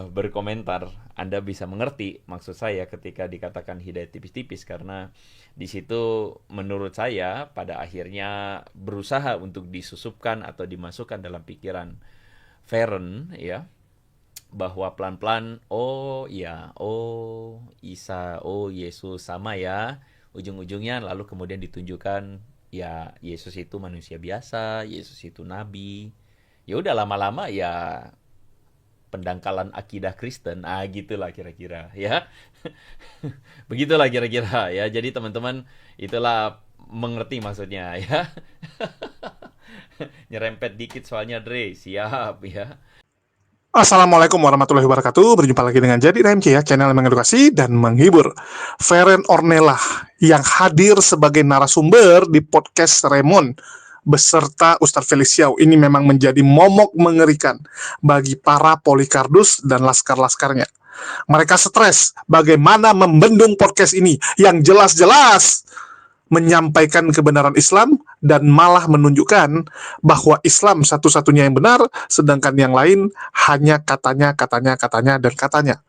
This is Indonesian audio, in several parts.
berkomentar, Anda bisa mengerti maksud saya ketika dikatakan hidayah tipis-tipis, karena di situ menurut saya pada akhirnya berusaha untuk disusupkan atau dimasukkan dalam pikiran Feren ya, bahwa pelan-pelan, oh ya, oh Isa, oh Yesus sama ya, ujung-ujungnya lalu kemudian ditunjukkan ya Yesus itu manusia biasa, Yesus itu nabi. Ya udah lama-lama ya pendangkalan akidah Kristen, gitulah kira-kira ya. Begitulah kira-kira ya. Jadi teman-teman itulah mengerti maksudnya ya. Nyerempet dikit soalnya Dre, siap ya. Assalamualaikum warahmatullahi wabarakatuh. Berjumpa lagi dengan Jadi RMC ya, channel yang mengedukasi dan menghibur. Feren Ornella yang hadir sebagai narasumber di podcast Raymond beserta Ustadz Feliciau ini memang menjadi momok mengerikan bagi para Polikardus dan laskar-laskarnya. Mereka stres bagaimana membendung podcast ini yang jelas-jelas menyampaikan kebenaran Islam dan malah menunjukkan bahwa Islam satu-satunya yang benar, sedangkan yang lain hanya katanya, dan katanya.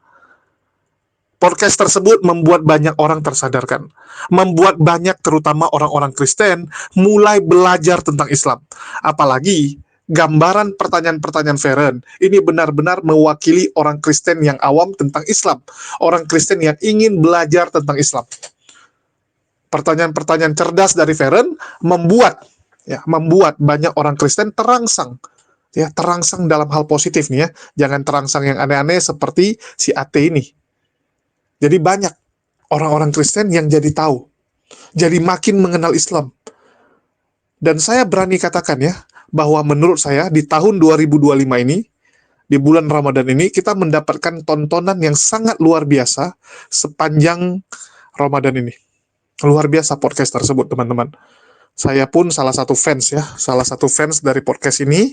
Podcast tersebut membuat banyak orang tersadarkan, membuat banyak terutama orang-orang Kristen mulai belajar tentang Islam. Apalagi gambaran pertanyaan-pertanyaan Feren ini benar-benar mewakili orang Kristen yang awam tentang Islam, orang Kristen yang ingin belajar tentang Islam. Pertanyaan-pertanyaan cerdas dari Feren membuat banyak orang Kristen terangsang dalam hal positif nih ya, jangan terangsang yang aneh-aneh seperti si ate ini. Jadi banyak orang-orang Kristen yang jadi tahu, jadi makin mengenal Islam. Dan saya berani katakan ya, bahwa menurut saya di tahun 2025 ini, di bulan Ramadan ini, kita mendapatkan tontonan yang sangat luar biasa sepanjang Ramadan ini. Luar biasa podcast tersebut, teman-teman. Saya pun salah satu fans dari podcast ini,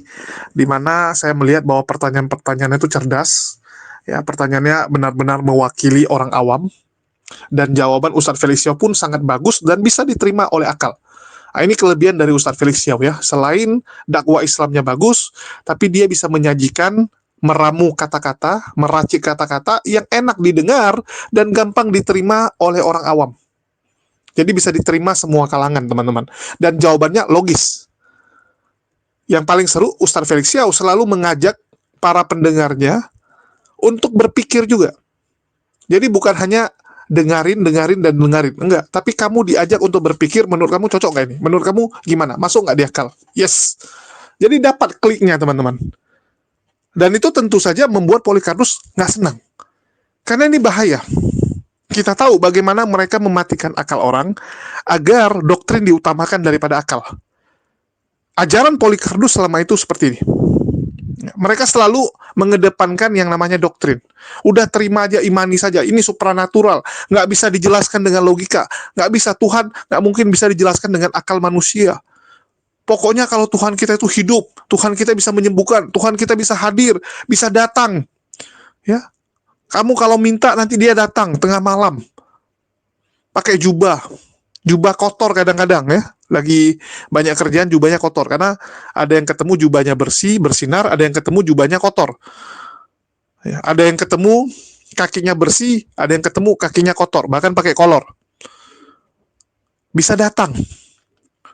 di mana saya melihat bahwa pertanyaan-pertanyaannya itu cerdas, ya, pertanyaannya benar-benar mewakili orang awam, dan jawaban Ustadz Feliciau pun sangat bagus dan bisa diterima oleh akal. Nah, ini kelebihan dari Ustadz Feliciau ya, selain dakwah Islamnya bagus, tapi dia bisa menyajikan, meramu kata-kata, meracik kata-kata yang enak didengar dan gampang diterima oleh orang awam. Jadi bisa diterima semua kalangan, teman-teman. Dan jawabannya logis. Yang paling seru, Ustadz Feliciau selalu mengajak para pendengarnya untuk berpikir juga. Jadi bukan hanya dengarin. Enggak. Tapi kamu diajak untuk berpikir, menurut kamu cocok nggak ini? Menurut kamu gimana? Masuk nggak di akal? Yes. Jadi dapat kliknya, teman-teman. Dan itu tentu saja membuat Polikardus nggak senang. Karena ini bahaya. Kita tahu bagaimana mereka mematikan akal orang agar doktrin diutamakan daripada akal. Ajaran Polikardus selama itu seperti ini. Mereka selalu mengedepankan yang namanya doktrin. Udah terima aja, imani saja. Ini supranatural. Nggak bisa dijelaskan dengan logika. Nggak bisa, Tuhan nggak mungkin bisa dijelaskan dengan akal manusia. Pokoknya kalau Tuhan kita itu hidup, Tuhan kita bisa menyembuhkan, Tuhan kita bisa hadir, bisa datang. Ya, kamu kalau minta nanti dia datang tengah malam. Pakai jubah kotor kadang-kadang ya. Lagi banyak kerjaan jubahnya kotor. Karena ada yang ketemu jubahnya bersih, bersinar. Ada yang ketemu jubahnya kotor. Ya, ada yang ketemu kakinya bersih. Ada yang ketemu kakinya kotor. Bahkan pakai kolor. Bisa datang.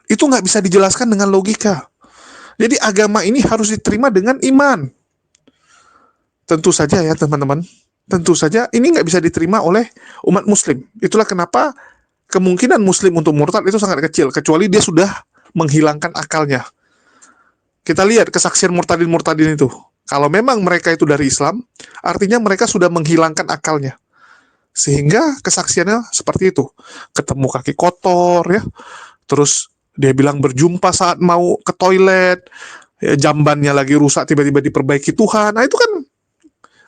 Itu nggak bisa dijelaskan dengan logika. Jadi agama ini harus diterima dengan iman. Tentu saja ya teman-teman. Tentu saja ini nggak bisa diterima oleh umat muslim. Itulah kenapa kemungkinan muslim untuk murtad itu sangat kecil, kecuali dia sudah menghilangkan akalnya. Kita lihat kesaksian murtadin itu. Kalau memang mereka itu dari Islam, artinya mereka sudah menghilangkan akalnya. Sehingga kesaksiannya seperti itu. Ketemu kaki kotor ya. Terus dia bilang berjumpa saat mau ke toilet, ya, jambannya lagi rusak tiba-tiba diperbaiki Tuhan. Nah itu kan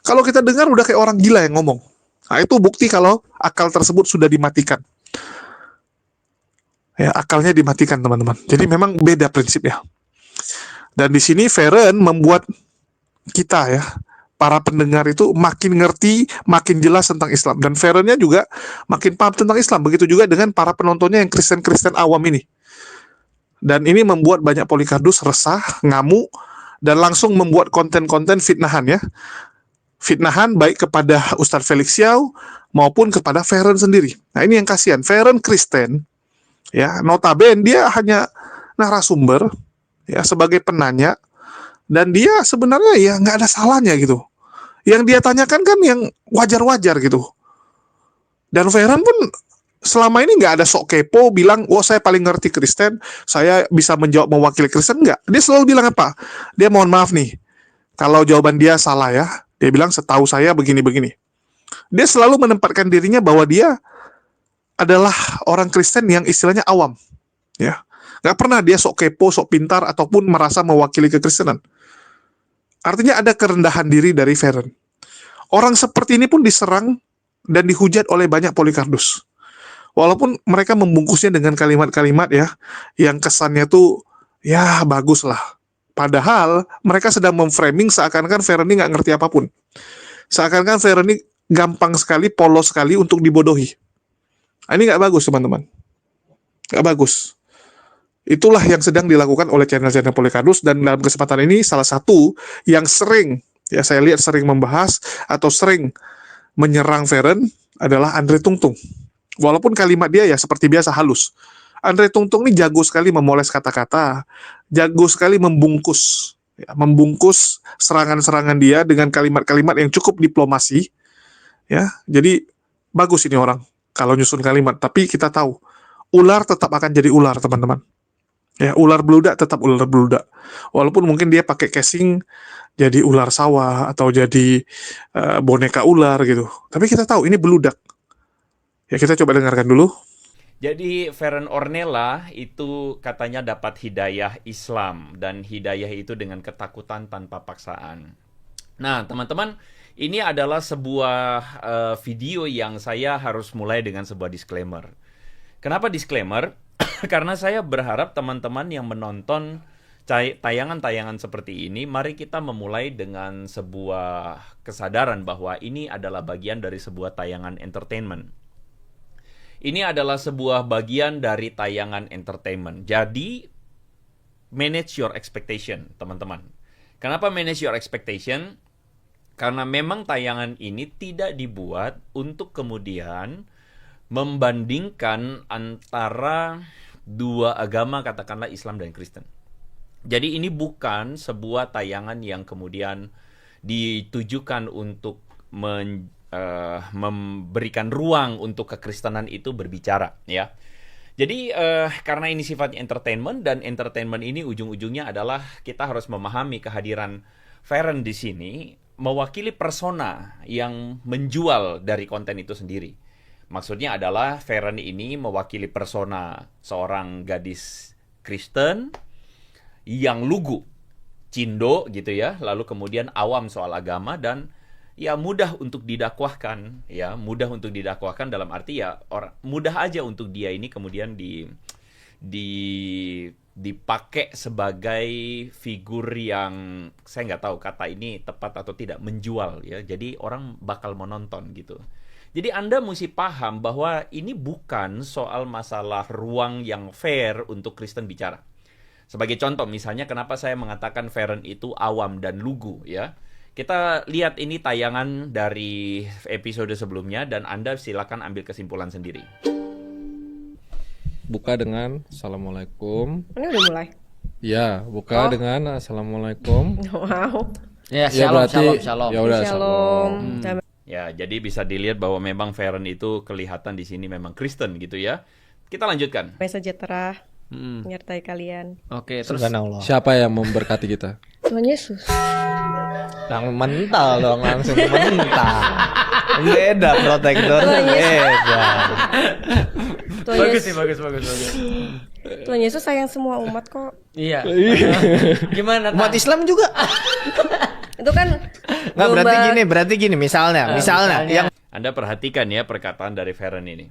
kalau kita dengar udah kayak orang gila yang ngomong. Nah, itu bukti kalau akal tersebut sudah dimatikan. Ya, akalnya dimatikan, teman-teman. Jadi memang beda prinsipnya. Dan di sini Feren membuat kita ya, para pendengar itu makin ngerti, makin jelas tentang Islam. Dan Ferennya juga makin paham tentang Islam. Begitu juga dengan para penontonnya yang Kristen-Kristen awam ini. Dan ini membuat banyak Polikardus resah, ngamuk, dan langsung membuat konten-konten fitnahan ya. fitnahan baik kepada Ustadz Felix Xiao maupun kepada Feren sendiri. Nah ini yang kasihan, Feren Kristen, ya notabene dia hanya narasumber, ya sebagai penanya, dan dia sebenarnya ya nggak ada salahnya gitu. Yang dia tanyakan kan yang wajar-wajar gitu. Dan Feren pun selama ini nggak ada sok kepo bilang, wah saya paling ngerti Kristen, saya bisa menjawab mewakili Kristen, nggak. Dia selalu bilang apa? Dia mohon maaf nih, kalau jawaban dia salah ya. Dia bilang setahu saya begini-begini. Dia selalu menempatkan dirinya bahwa dia adalah orang Kristen yang istilahnya awam, ya. Nggak pernah dia sok kepo, sok pintar, ataupun merasa mewakili kekristenan. Artinya ada kerendahan diri dari Feren. Orang seperti ini pun diserang dan dihujat oleh banyak Polycarpus. Walaupun mereka membungkusnya dengan kalimat-kalimat ya, yang kesannya tuh ya bagus lah. Padahal mereka sedang memframing seakan-akan Feren ini nggak ngerti apapun. Seakan-akan Feren ini gampang sekali, polos sekali untuk dibodohi. Ini nggak bagus teman-teman. Nggak bagus. Itulah yang sedang dilakukan oleh channel-channel Polycarpus, dan dalam kesempatan ini salah satu yang sering, ya saya lihat sering membahas atau sering menyerang Feren adalah Andre Tungtung. Walaupun kalimat dia ya seperti biasa halus. Andre Tungtung ini jago sekali memoles kata-kata, jago sekali membungkus, ya, membungkus serangan-serangan dia dengan kalimat-kalimat yang cukup diplomasi, ya. Jadi bagus ini orang kalau nyusun kalimat. Tapi kita tahu ular tetap akan jadi ular teman-teman. Ya, ular beludak tetap ular beludak. Walaupun mungkin dia pakai casing jadi ular sawah atau jadi boneka ular gitu. Tapi kita tahu ini beludak. Ya kita coba dengarkan dulu. Jadi Feren Ornella itu katanya dapat hidayah Islam, dan hidayah itu dengan ketakutan tanpa paksaan. Nah teman-teman, ini adalah sebuah video yang saya harus mulai dengan sebuah disclaimer. Kenapa disclaimer? Karena saya berharap teman-teman yang menonton tayangan-tayangan seperti ini, mari kita memulai dengan sebuah kesadaran bahwa ini adalah bagian dari sebuah tayangan entertainment. Ini adalah sebuah bagian dari tayangan entertainment. Jadi, manage your expectation, teman-teman. Kenapa manage your expectation? Karena memang tayangan ini tidak dibuat untuk kemudian membandingkan antara dua agama, katakanlah Islam dan Kristen. Jadi ini bukan sebuah tayangan yang kemudian ditujukan untuk memberikan ruang untuk kekristenan itu berbicara, ya. Jadi karena ini sifatnya entertainment, dan entertainment ini ujung-ujungnya adalah kita harus memahami kehadiran Feren di sini mewakili persona yang menjual dari konten itu sendiri. Maksudnya adalah Feren ini mewakili persona seorang gadis Kristen yang lugu, cindo gitu ya, lalu kemudian awam soal agama, dan ya mudah untuk didakwahkan, ya mudah untuk didakwahkan dalam arti ya mudah aja untuk dia ini kemudian dipakai sebagai figur yang saya nggak tahu kata ini tepat atau tidak, menjual ya, jadi orang bakal menonton gitu. Jadi Anda mesti paham bahwa ini bukan soal masalah ruang yang fair untuk Kristen bicara. Sebagai contoh misalnya kenapa saya mengatakan Feren itu awam dan lugu ya. Kita lihat ini tayangan dari episode sebelumnya dan Anda silakan ambil kesimpulan sendiri. Buka dengan Assalamualaikum. Ini udah mulai? Ya, buka dengan Assalamualaikum. Wow. Ya, Ya, shalom, berarti shalom, shalom. ya udah Shalom. Ya, jadi bisa dilihat bahwa memang Feren itu kelihatan di sini memang Kristen gitu ya. Kita lanjutkan. Damai sejahtera menyertai kalian. Oke, terus Subhanallah. Siapa yang memberkati kita? Tuhan Yesus. Langsung mental dong, langsung mental. Beda protektornya Tuhan Yesus. beda. Tuhan bagus Yesus. sih, bagus. Tuhan Yesus sayang semua umat kok. Iya. Gimana? Umat Tan? Islam juga. Itu kan Nggak berarti gini, misalnya yang Anda perhatikan ya perkataan dari Feren ini.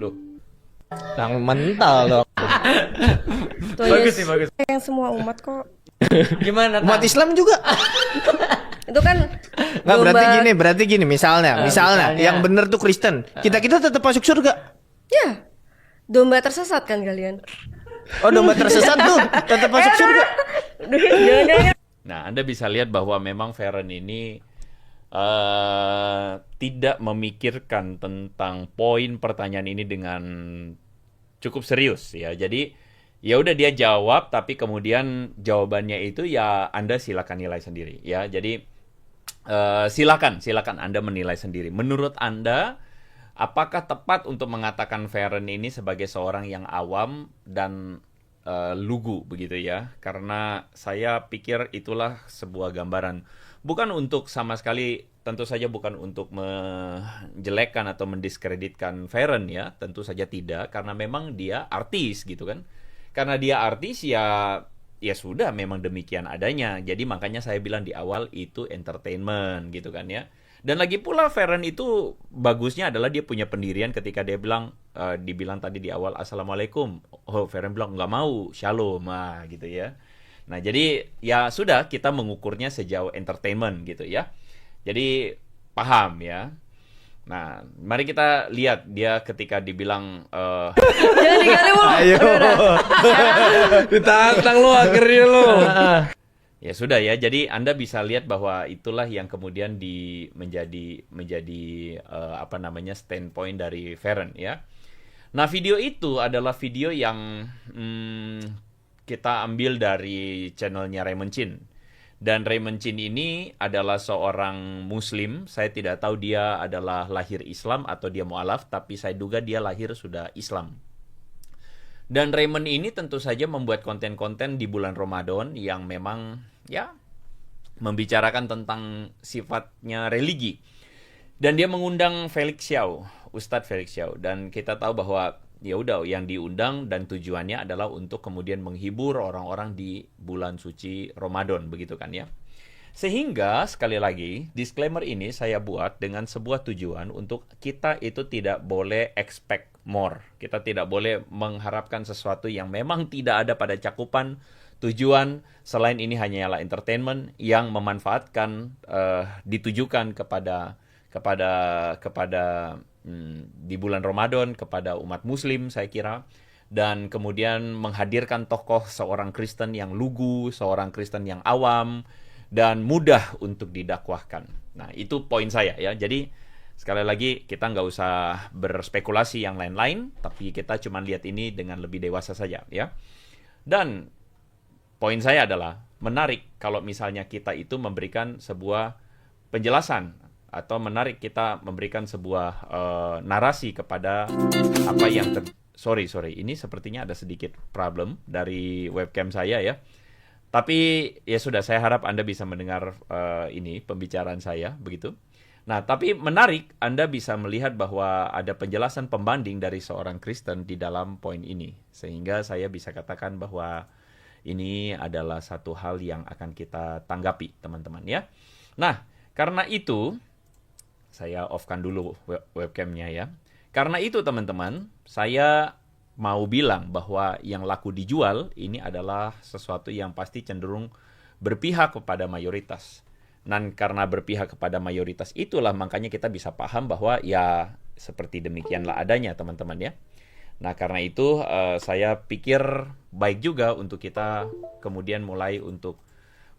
Loh. langsung mental dong. Tuhan Bagus Yesus sih, bagus. sayang semua umat kok. Gimana? Tan? Umat Islam juga. Itu kan Nggak domba- berarti gini, misalnya misalnya. yang bener tuh Kristen. Kita tetap masuk surga. Ya. Domba tersesat kan kalian? Oh, domba tersesat tuh tetap masuk surga. Jangan-jangan. Nah, Anda bisa lihat bahwa memang Feren ini tidak memikirkan tentang poin pertanyaan ini dengan cukup serius ya. Jadi ya udah dia jawab, tapi kemudian jawabannya itu ya Anda silakan nilai sendiri ya. Jadi silakan Anda menilai sendiri. Menurut Anda, apakah tepat untuk mengatakan Feren ini sebagai seorang yang awam dan lugu begitu ya? Karena saya pikir itulah sebuah gambaran. Bukan untuk sama sekali, tentu saja bukan untuk menjelekkan atau mendiskreditkan Feren ya, tentu saja tidak, karena memang dia artis gitu kan. Karena dia artis ya sudah memang demikian adanya. Jadi makanya saya bilang di awal itu entertainment gitu kan ya. Dan lagi pula Feren itu bagusnya adalah dia punya pendirian ketika dia bilang dibilang tadi di awal Assalamualaikum. Oh, Feren bilang nggak mau, Shalom gitu ya. Nah, jadi ya sudah kita mengukurnya sejauh entertainment gitu ya. Jadi paham ya. Nah, mari kita lihat dia ketika dibilang Jangan digali mulu. Ayo. Ditantang lu akhirnya lu. ya sudah ya. Jadi Anda bisa lihat bahwa itulah yang kemudian menjadi standpoint dari Feren ya. Nah, video itu adalah video yang kita ambil dari channelnya Raymond Chin. Dan Raymond Chin ini adalah seorang Muslim. Saya tidak tahu dia adalah lahir Islam atau dia mu'alaf, tapi saya duga dia lahir sudah Islam. Dan Raymond ini tentu saja membuat konten-konten di bulan Ramadan yang memang ya membicarakan tentang sifatnya religi. Dan dia mengundang Felix Xiao, Ustadz Felix Xiao. Dan kita tahu bahwa ya udah yang diundang dan tujuannya adalah untuk kemudian menghibur orang-orang di bulan suci Ramadan begitu kan ya. Sehingga sekali lagi disclaimer ini saya buat dengan sebuah tujuan untuk kita itu tidak boleh expect more. Kita tidak boleh mengharapkan sesuatu yang memang tidak ada pada cakupan tujuan selain ini hanyalah entertainment yang memanfaatkan ditujukan kepada di bulan Ramadan kepada umat Muslim saya kira, dan kemudian menghadirkan tokoh seorang Kristen yang lugu, seorang Kristen yang awam dan mudah untuk didakwahkan. Nah, itu poin saya ya. Jadi sekali lagi kita nggak usah berspekulasi yang lain-lain, tapi kita cuma lihat ini dengan lebih dewasa saja ya. Dan poin saya adalah menarik kalau misalnya kita itu memberikan sebuah penjelasan atau menarik kita memberikan sebuah narasi kepada apa yang sorry ini sepertinya ada sedikit problem dari webcam saya ya. Tapi ya sudah, saya harap Anda bisa mendengar ini pembicaraan saya begitu. Nah, tapi menarik Anda bisa melihat bahwa ada penjelasan pembanding dari seorang Kristen di dalam poin ini, sehingga saya bisa katakan bahwa ini adalah satu hal yang akan kita tanggapi teman-teman ya. Nah, karena itu saya off-kan dulu webcamnya ya. Karena itu teman-teman, saya mau bilang bahwa yang laku dijual ini adalah sesuatu yang pasti cenderung berpihak kepada mayoritas. Dan karena berpihak kepada mayoritas itulah makanya kita bisa paham bahwa ya seperti demikianlah adanya teman-teman ya. Nah, karena itu saya pikir baik juga untuk kita kemudian mulai untuk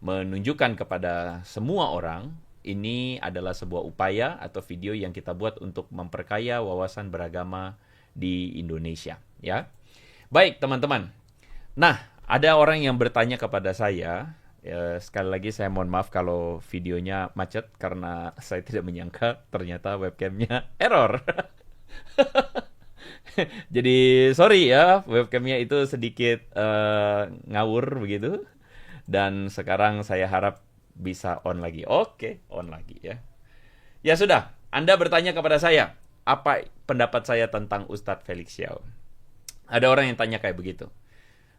menunjukkan kepada semua orang ini adalah sebuah upaya atau video yang kita buat untuk memperkaya wawasan beragama di Indonesia, ya. Baik, teman-teman. Nah, ada orang yang bertanya kepada saya, sekali lagi saya mohon maaf kalau videonya macet karena saya tidak menyangka ternyata webcamnya error. Jadi sorry ya, webcamnya itu sedikit ngawur begitu. Dan sekarang saya harap bisa on lagi. Oke, on lagi ya. Ya sudah, Anda bertanya kepada saya, apa pendapat saya tentang Ustadz Felix Xiao? Ada orang yang tanya kayak begitu.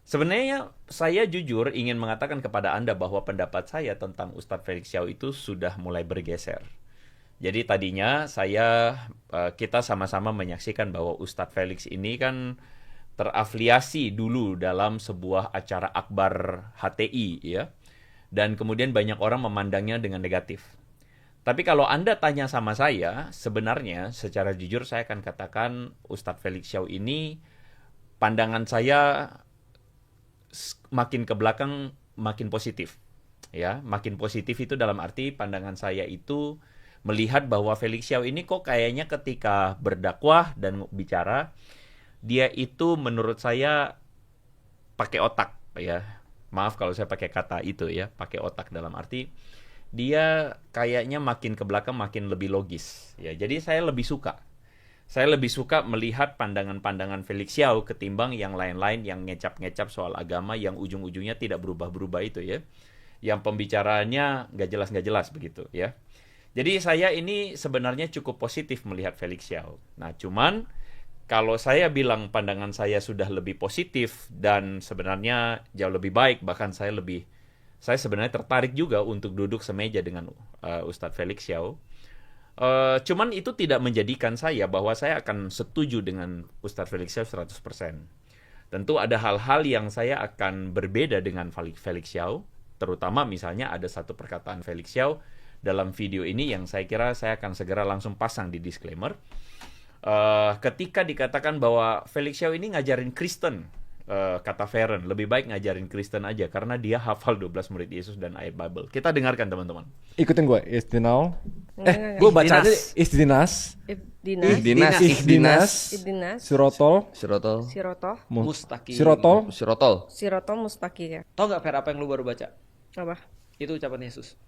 Sebenarnya saya jujur ingin mengatakan kepada Anda bahwa pendapat saya tentang Ustadz Felix Xiao itu sudah mulai bergeser. Jadi tadinya kita sama-sama menyaksikan bahwa Ustadz Felix ini kan terafiliasi dulu dalam sebuah acara akbar HTI ya. Dan kemudian banyak orang memandangnya dengan negatif. Tapi kalau Anda tanya sama saya, sebenarnya secara jujur saya akan katakan Ustadz Felix Xiao ini pandangan saya makin ke belakang makin positif. Ya, makin positif itu dalam arti pandangan saya itu melihat bahwa Felix Xiao ini kok kayaknya ketika berdakwah dan bicara, dia itu menurut saya pakai otak ya. Maaf kalau saya pakai kata itu ya, pakai otak dalam arti dia kayaknya makin ke belakang makin lebih logis ya. Jadi saya lebih suka melihat pandangan-pandangan Felix Xiao ketimbang yang lain-lain yang ngecap-ngecap soal agama yang ujung-ujungnya tidak berubah-berubah itu ya. Yang pembicaraannya nggak jelas begitu ya. Jadi saya ini sebenarnya cukup positif melihat Felix Xiao. Nah, cuman kalau saya bilang pandangan saya sudah lebih positif dan sebenarnya jauh lebih baik, bahkan saya sebenarnya tertarik juga untuk duduk semeja dengan Ustadz Felix Xiao. Cuman itu tidak menjadikan saya bahwa saya akan setuju dengan Ustadz Felix Xiao 100%. Tentu ada hal-hal yang saya akan berbeda dengan Felix Xiao, terutama misalnya ada satu perkataan Felix Xiao dalam video ini yang saya kira saya akan segera langsung pasang di disclaimer. Ketika dikatakan bahwa Felix Xiao ini ngajarin Kristen, kata Feren, lebih baik ngajarin Kristen aja karena dia hafal 12 murid Yesus dan ayat Bible. Kita dengarkan teman-teman. Ikutin gue, Istinau. Enggak. Gue baca aja Istinas. Ibdinas. Sirotol. Sirotoh. Mustaqim. Sirotoh mustaqim ya. Tau nggak Fer apa yang lu baru baca? Apa? Itu ucapan Yesus.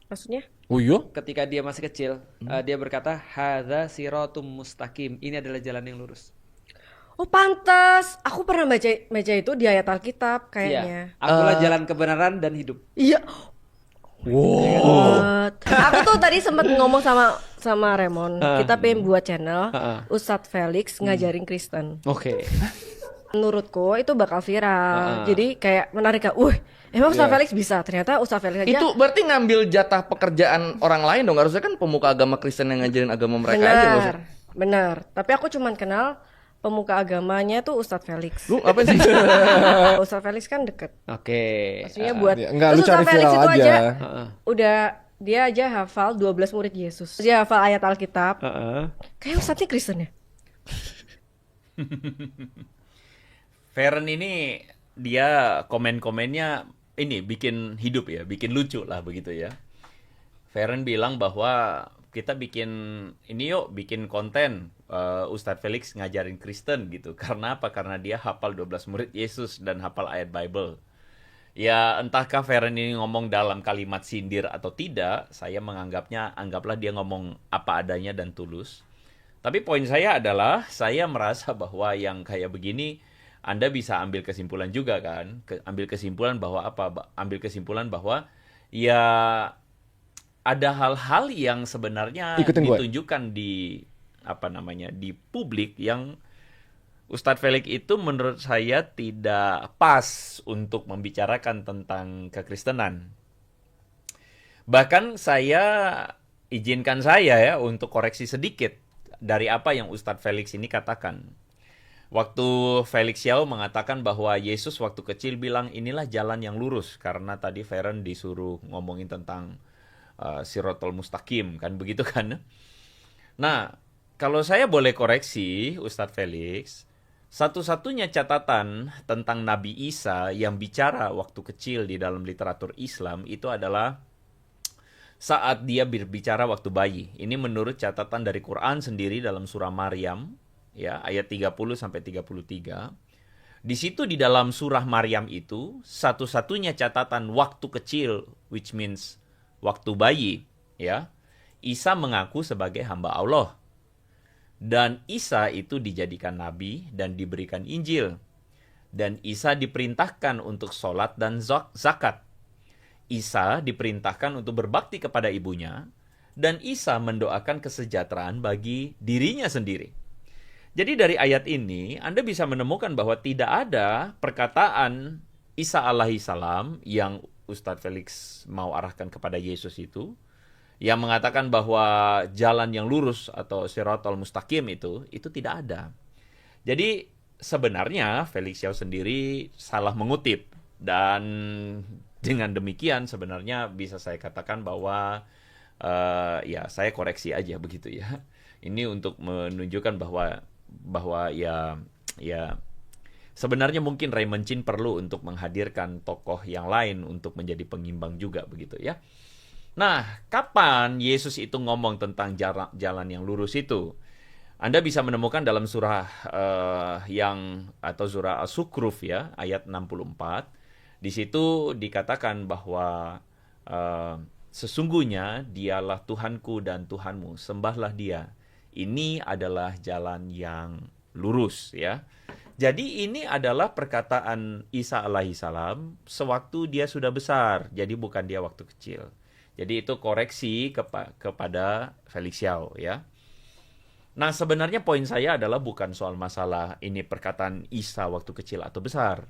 Maksudnya? Oh iya? Ketika dia masih kecil, dia berkata, hadza siratum mustaqim. Ini adalah jalan yang lurus. Oh pantas. Aku pernah baca itu di ayat Alkitab kayaknya. Iya. Akulah jalan kebenaran dan hidup. Iya. Wow. Aku tuh tadi sempat ngomong sama Raymond. Kita pengen buat channel Ustadz Felix ngajarin Kristen. Oke. Menurutku itu bakal viral. Jadi kayak menarik kan. Emang Ustadz Felix bisa? Ternyata Ustadz Felix aja. Itu berarti ngambil jatah pekerjaan orang lain dong. Harusnya kan pemuka agama Kristen yang ngajarin agama mereka aja. Benar. Tapi aku cuman kenal pemuka agamanya tuh Ustadz Felix. Lu apa sih? Ustadz Felix kan deket. Oke. Maksudnya buat enggak, lu terus cari Ustadz Felix viral itu aja. Udah dia aja hafal 12 murid Yesus. Dia hafal ayat Alkitab. Kayak Ustadznya Kristen ya? Feren ini dia komen-komennya ini bikin hidup ya, bikin lucu lah begitu ya. Feren bilang bahwa kita bikin ini yuk, bikin konten Ustadz Felix ngajarin Kristen gitu. Karena apa? Karena dia hafal 12 murid Yesus dan hafal ayat Bible. Ya entahkah Feren ini ngomong dalam kalimat sindir atau tidak, saya anggaplah dia ngomong apa adanya dan tulus. Tapi poin saya adalah, saya merasa bahwa yang kayak begini, Anda bisa ambil kesimpulan juga kan? Ambil kesimpulan bahwa apa? Ambil kesimpulan bahwa ya ada hal-hal yang sebenarnya ditunjukkan di di publik yang Ustadz Felix itu menurut saya tidak pas untuk membicarakan tentang kekristenan. Bahkan izinkan saya ya untuk koreksi sedikit dari apa yang Ustadz Felix ini katakan. Waktu Felix Xiao mengatakan bahwa Yesus waktu kecil bilang inilah jalan yang lurus, karena tadi Feren disuruh ngomongin tentang Sirotol Mustaqim kan begitu kan. Nah, kalau saya boleh koreksi Ustadz Felix, satu-satunya catatan tentang Nabi Isa yang bicara waktu kecil di dalam literatur Islam itu adalah saat dia berbicara waktu bayi. Ini menurut catatan dari Quran sendiri dalam surah Maryam ya, ayat 30 sampai 33. Di situ di dalam surah Maryam itu satu-satunya catatan waktu kecil, which means waktu bayi, ya. Isa mengaku sebagai hamba Allah. Dan Isa itu dijadikan nabi dan diberikan Injil. Dan Isa diperintahkan untuk sholat dan zakat. Isa diperintahkan untuk berbakti kepada ibunya. Dan Isa mendoakan kesejahteraan bagi dirinya sendiri. Jadi dari ayat ini Anda bisa menemukan bahwa tidak ada perkataan Isa alaihissalam yang Ustadz Felix mau arahkan kepada Yesus itu, yang mengatakan bahwa jalan yang lurus atau Siratal Mustaqim itu tidak ada. Jadi sebenarnya Felix Xiao sendiri salah mengutip, dan dengan demikian sebenarnya bisa saya katakan bahwa ya saya koreksi aja begitu ya. Ini untuk menunjukkan bahwa ya Sebenarnya mungkin Raymond Chin perlu untuk menghadirkan tokoh yang lain untuk menjadi pengimbang juga begitu ya. Nah, kapan Yesus itu ngomong tentang jalan yang lurus itu? Anda bisa menemukan dalam surah surah As-Sukruf ya, ayat 64. Di situ dikatakan bahwa sesungguhnya dialah Tuhanku dan Tuhanmu, sembahlah dia. Ini adalah jalan yang lurus ya. Jadi ini adalah perkataan Isa alaihissalam sewaktu dia sudah besar, jadi bukan dia waktu kecil. Jadi itu koreksi kepada Felix Xiao ya. Nah, sebenarnya poin saya adalah bukan soal masalah ini perkataan Isa waktu kecil atau besar.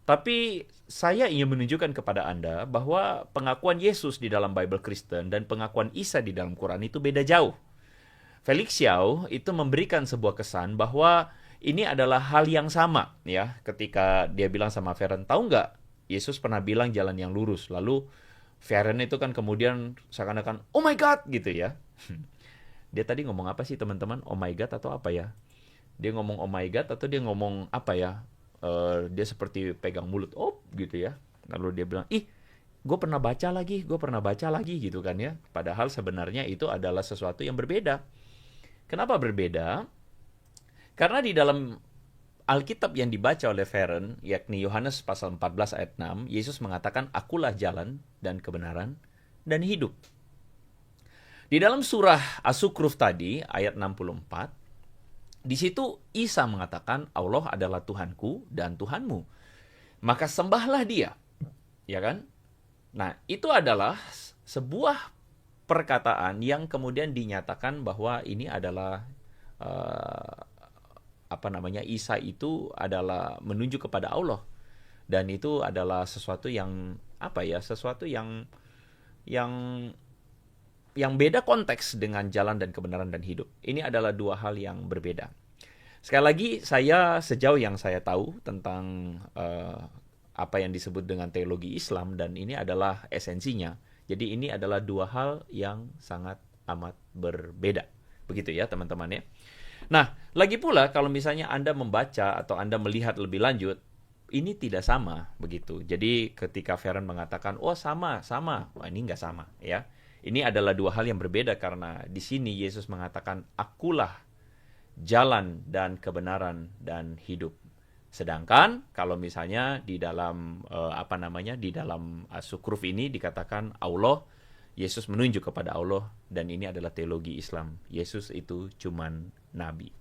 Tapi saya ingin menunjukkan kepada Anda bahwa pengakuan Yesus di dalam Bible Kristen dan pengakuan Isa di dalam Quran itu beda jauh. Felix Xiao itu memberikan sebuah kesan bahwa ini adalah hal yang sama ya. Ketika dia bilang sama Feren, tahu nggak Yesus pernah bilang jalan yang lurus. Lalu Feren itu kan kemudian seakan-akan, oh my God gitu ya. Dia tadi ngomong apa sih teman-teman? Oh my God atau apa ya? Dia ngomong oh my God atau dia ngomong apa ya? Dia seperti pegang mulut, oh gitu ya. Lalu dia bilang, gue pernah baca lagi gitu kan ya. Padahal sebenarnya itu adalah sesuatu yang berbeda. Kenapa berbeda? Karena di dalam Alkitab yang dibaca oleh Feren, yakni Yohanes pasal 14 ayat 6, Yesus mengatakan, akulah jalan dan kebenaran dan hidup. Di dalam surah As-Sukruf tadi, ayat 64, di situ Isa mengatakan, Allah adalah Tuhanku dan Tuhanmu. Maka sembahlah dia. Ya kan? Nah, itu adalah sebuah perkataan yang kemudian dinyatakan bahwa ini adalah Isa itu adalah menunjuk kepada Allah. Dan itu adalah sesuatu yang sesuatu yang beda konteks dengan jalan dan kebenaran dan hidup. Ini adalah dua hal yang berbeda. Sekali lagi, sejauh yang saya tahu tentang apa yang disebut dengan teologi Islam, dan ini adalah esensinya. Jadi ini adalah dua hal yang sangat amat berbeda. Begitu ya teman-teman ya. Nah, lagi pula kalau misalnya Anda membaca atau Anda melihat lebih lanjut, ini tidak sama begitu. Jadi ketika Feren mengatakan, oh sama, wah ini nggak sama ya. Ini adalah dua hal yang berbeda karena di sini Yesus mengatakan, akulah jalan dan kebenaran dan hidup. Sedangkan kalau misalnya di dalam di dalam As-Sukruf ini dikatakan Allah, Yesus menunjuk kepada Allah, dan ini adalah teologi Islam. Yesus itu cuman nabi.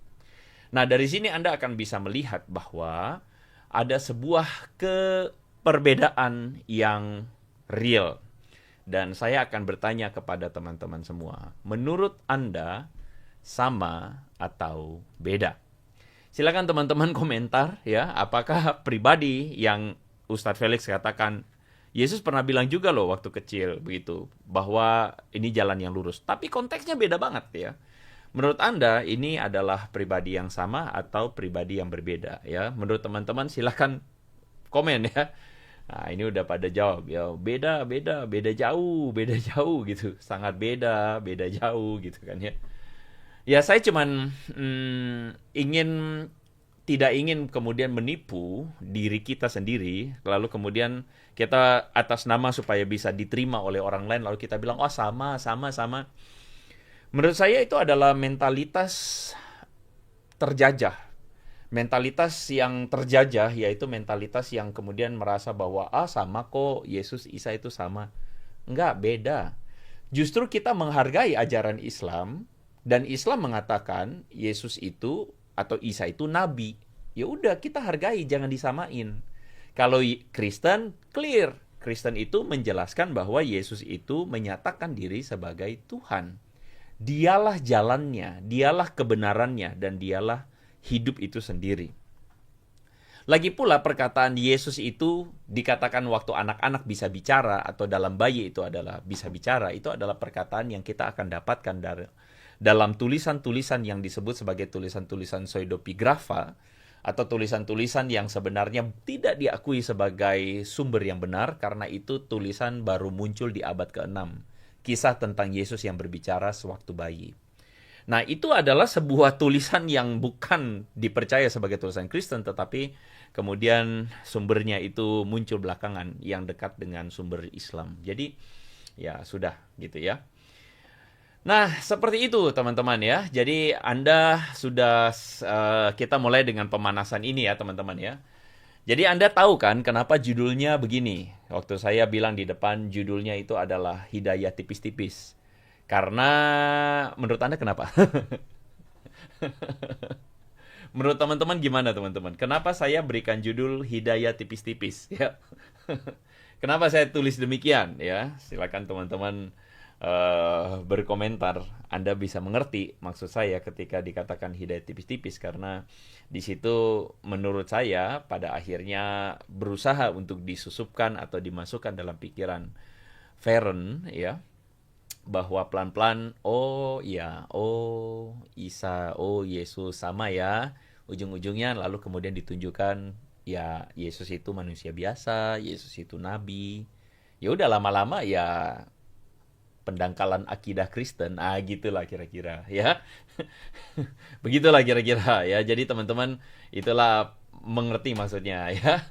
Nah, dari sini Anda akan bisa melihat bahwa ada sebuah perbedaan yang real. Dan saya akan bertanya kepada teman-teman semua, menurut Anda sama atau beda? Silakan teman-teman komentar ya, apakah pribadi yang Ustadz Felix katakan, Yesus pernah bilang juga loh waktu kecil begitu, bahwa ini jalan yang lurus. Tapi konteksnya beda banget ya. Menurut Anda ini adalah pribadi yang sama atau pribadi yang berbeda ya? Menurut teman-teman silakan komen ya. Nah, ini udah pada jawab ya, beda jauh gitu, sangat beda jauh gitu kan ya. Ya saya cuman tidak ingin kemudian menipu diri kita sendiri, lalu kemudian kita atas nama supaya bisa diterima oleh orang lain, lalu kita bilang, oh sama. Menurut saya itu adalah mentalitas terjajah. Mentalitas yang terjajah yaitu mentalitas yang kemudian merasa bahwa sama kok, Yesus, Isa itu sama. Enggak, beda. Justru kita menghargai ajaran Islam, dan Islam mengatakan Yesus itu atau Isa itu nabi. Ya udah, kita hargai, jangan disamain. Kalau Kristen, clear. Kristen itu menjelaskan bahwa Yesus itu menyatakan diri sebagai Tuhan. Dialah jalannya, dialah kebenarannya, dan dialah hidup itu sendiri. Lagi pula perkataan Yesus itu dikatakan waktu anak-anak bisa bicara atau dalam bayi itu adalah bisa bicara, itu adalah perkataan yang kita akan dapatkan dalam tulisan-tulisan yang disebut sebagai tulisan-tulisan pseudepigrafa atau tulisan-tulisan yang sebenarnya tidak diakui sebagai sumber yang benar karena itu tulisan baru muncul di abad ke-6. Kisah tentang Yesus yang berbicara sewaktu bayi. Nah, itu adalah sebuah tulisan yang bukan dipercaya sebagai tulisan Kristen, tetapi kemudian sumbernya itu muncul belakangan yang dekat dengan sumber Islam. Jadi, ya sudah gitu ya. Nah, seperti itu teman-teman ya. Jadi Anda sudah, kita mulai dengan pemanasan ini ya teman-teman ya. Jadi Anda tahu kan kenapa judulnya begini? Waktu saya bilang di depan judulnya itu adalah Hidayah Tipis-Tipis. Karena menurut Anda kenapa? Menurut teman-teman gimana teman-teman? Kenapa saya berikan judul Hidayah Tipis-Tipis ya? Kenapa saya tulis demikian ya? Silakan teman-teman berkomentar. Anda bisa mengerti maksud saya ketika dikatakan hidayah tipis-tipis, karena di situ menurut saya pada akhirnya berusaha untuk disusupkan atau dimasukkan dalam pikiran Feren ya, bahwa pelan-pelan Isa, Yesus sama ya, ujung-ujungnya lalu kemudian ditunjukkan ya Yesus itu manusia biasa, Yesus itu nabi. Ya udah lama-lama ya pendangkalan akidah Kristen, gitulah kira-kira ya. Begitulah kira-kira ya. Jadi teman-teman itulah mengerti maksudnya ya.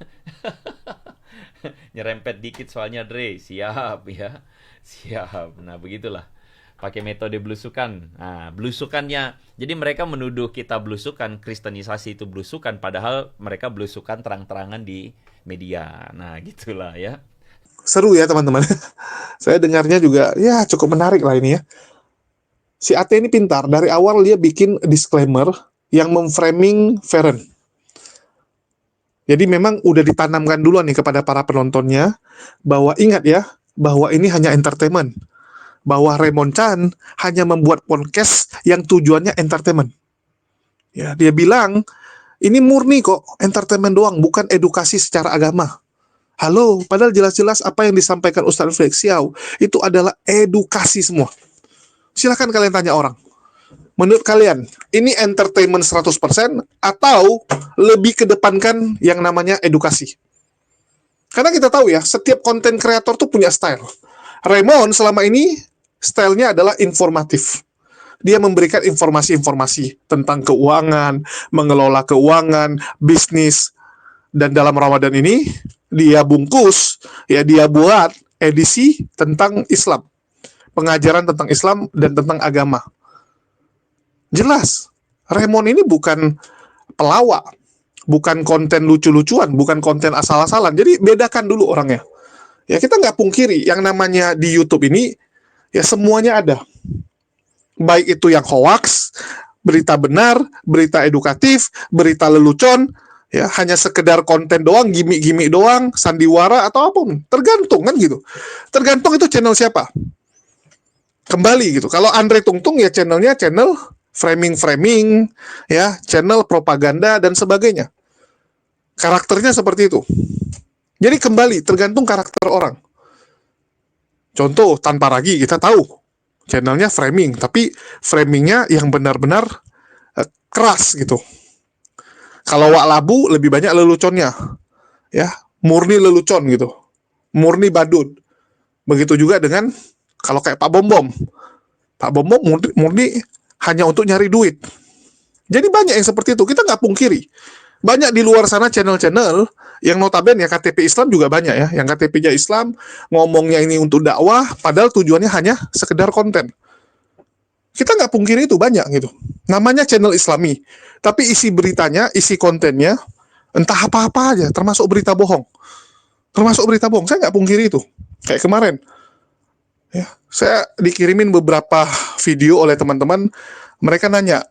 Nyerempet dikit soalnya Dre, siap ya. Siap. Nah, begitulah. Pakai metode belusukan. Nah, belusukannya. Jadi mereka menuduh kita belusukan, kristenisasi itu belusukan, padahal mereka belusukan terang-terangan di media. Nah, gitulah ya. Seru ya teman-teman. Saya dengarnya juga ya cukup menarik lah ini ya. Si AT ini pintar. Dari awal dia bikin disclaimer yang memframing Feren. Jadi memang udah ditanamkan duluan nih kepada para penontonnya bahwa ingat ya, bahwa ini hanya entertainment. Bahwa Raymond Chan hanya membuat podcast yang tujuannya entertainment. Ya, dia bilang ini murni kok entertainment doang, bukan edukasi secara agama. Halo, padahal jelas-jelas apa yang disampaikan Ustadz Felix Xiao itu adalah edukasi semua. Silakan kalian tanya orang. Menurut kalian, ini entertainment 100% atau lebih kedepankan yang namanya edukasi? Karena kita tahu ya, setiap konten kreator tuh punya style. Raymond selama ini stylenya adalah informatif. Dia memberikan informasi-informasi tentang keuangan, mengelola keuangan, bisnis. Dan dalam Ramadan ini, dia bungkus, ya dia buat edisi tentang Islam. Pengajaran tentang Islam dan tentang agama. Jelas, Raymond ini bukan pelawak, bukan konten lucu-lucuan, bukan konten asal-asalan. Jadi bedakan dulu orangnya. Ya kita nggak pungkiri, yang namanya di YouTube ini, ya semuanya ada. Baik itu yang hoax, berita benar, berita edukatif, berita lelucon, ya hanya sekedar konten doang, gimmick-gimmick doang, sandiwara atau apapun, tergantung kan gitu. Tergantung itu channel siapa. Kembali gitu. Kalau Andre Tungtung ya channelnya channel framing, ya channel propaganda dan sebagainya. Karakternya seperti itu. Jadi kembali tergantung karakter orang. Contoh Tanpa Ragi kita tahu channelnya framing, tapi framingnya yang benar-benar keras gitu. Kalau Wak Labu lebih banyak leluconnya, ya murni lelucon gitu, murni badut. Begitu juga dengan kalau kayak Pak Bom Bom murni hanya untuk nyari duit. Jadi banyak yang seperti itu. Kita nggak pungkiri. Banyak di luar sana channel-channel yang notabene ya KTP Islam juga banyak ya, yang KTP-nya Islam ngomongnya ini untuk dakwah, padahal tujuannya hanya sekedar konten. Kita nggak pungkiri itu banyak gitu. Namanya channel Islami. Tapi isi beritanya, isi kontennya, entah apa-apa aja, termasuk berita bohong. Saya nggak pungkiri itu. Kayak kemarin. Ya, saya dikirimin beberapa video oleh teman-teman. Mereka nanya,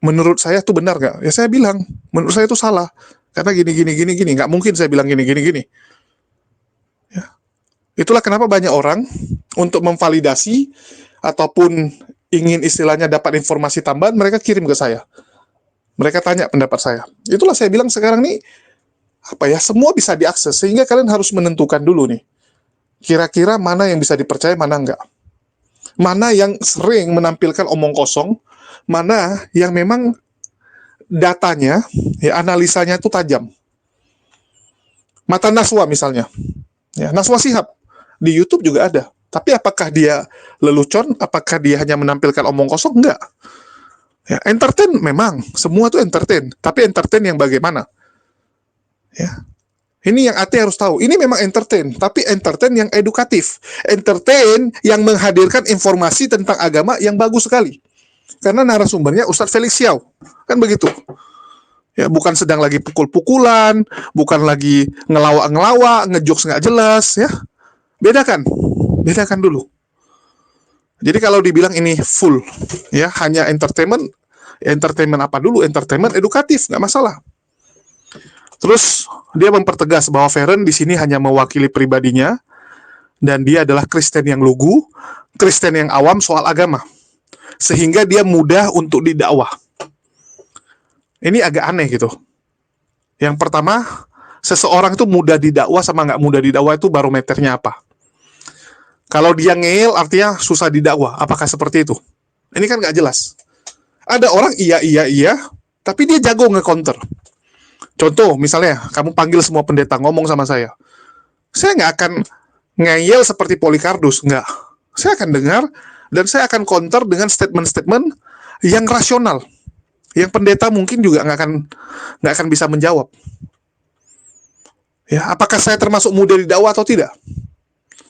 menurut saya itu benar nggak? Ya saya bilang, menurut saya itu salah. Karena gini. Nggak mungkin saya bilang gini. Ya. Itulah kenapa banyak orang untuk memvalidasi ataupun ingin istilahnya dapat informasi tambahan, mereka kirim ke saya. Mereka tanya pendapat saya. Itulah saya bilang sekarang nih, semua bisa diakses, sehingga kalian harus menentukan dulu nih, kira-kira mana yang bisa dipercaya, mana enggak. Mana yang sering menampilkan omong kosong, mana yang memang datanya, ya analisanya itu tajam. Mata Naswa misalnya, ya Naswa Shihab, di YouTube juga ada. Tapi apakah dia lelucon? Apakah dia hanya menampilkan omong kosong? Enggak. Ya, entertain memang, semua tuh entertain, tapi entertain yang bagaimana? Ya. Ini yang AT harus tahu. Ini memang entertain, tapi entertain yang edukatif. Entertain yang menghadirkan informasi tentang agama yang bagus sekali. Karena narasumbernya Ustadz Felix Xiao. Kan begitu. Ya, bukan sedang lagi pukul-pukulan, bukan lagi ngelawak-ngelawak, ngejokes nggak jelas, ya. Bedakan. Bedakan dulu. Jadi kalau dibilang ini full, ya hanya entertainment apa dulu? Entertainment edukatif, nggak masalah. Terus dia mempertegas bahwa Feren di sini hanya mewakili pribadinya dan dia adalah Kristen yang lugu, Kristen yang awam soal agama, sehingga dia mudah untuk didakwah. Ini agak aneh gitu. Yang pertama, seseorang itu mudah didakwah sama nggak mudah didakwah itu barometernya apa? Kalau dia ngeyel artinya susah didakwah. Apakah seperti itu? Ini kan nggak jelas. Ada orang iya, tapi dia jago nge-counter. Contoh, misalnya kamu panggil semua pendeta ngomong sama saya nggak akan ngeyel seperti Polycarpus, nggak. Saya akan dengar dan saya akan counter dengan statement-statement yang rasional, yang pendeta mungkin juga nggak akan bisa menjawab. Ya, apakah saya termasuk mudah didakwah atau tidak?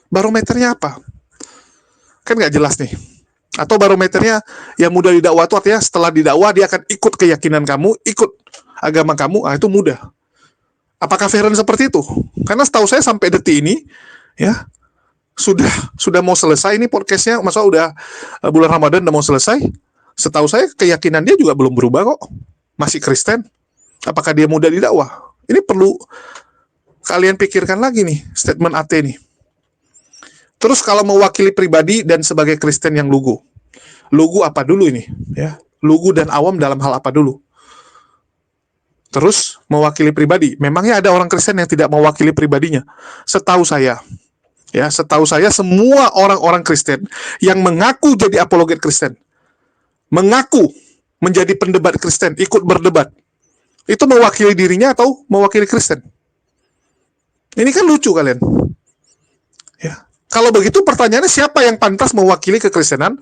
Barometernya apa? Kan nggak jelas nih. Atau barometernya yang mudah didakwah itu artinya setelah didakwah dia akan ikut keyakinan kamu, ikut agama kamu, itu mudah. Apakah Feren seperti itu? Karena setahu saya sampai detik ini, ya sudah mau selesai ini podcastnya, masa udah bulan Ramadan udah mau selesai. Setahu saya keyakinan dia juga belum berubah kok, masih Kristen. Apakah dia mudah didakwah? Ini perlu kalian pikirkan lagi nih statement AT nih. Terus kalau mewakili pribadi dan sebagai Kristen yang lugu. Lugu apa dulu ini? Ya, lugu dan awam dalam hal apa dulu? Terus mewakili pribadi. Memangnya ada orang Kristen yang tidak mewakili pribadinya? Setahu saya semua orang-orang Kristen yang mengaku jadi apologet Kristen, mengaku menjadi pendebat Kristen, ikut berdebat, itu mewakili dirinya atau mewakili Kristen? Ini kan lucu kalian. Ya. Kalau begitu pertanyaannya siapa yang pantas mewakili kekristenan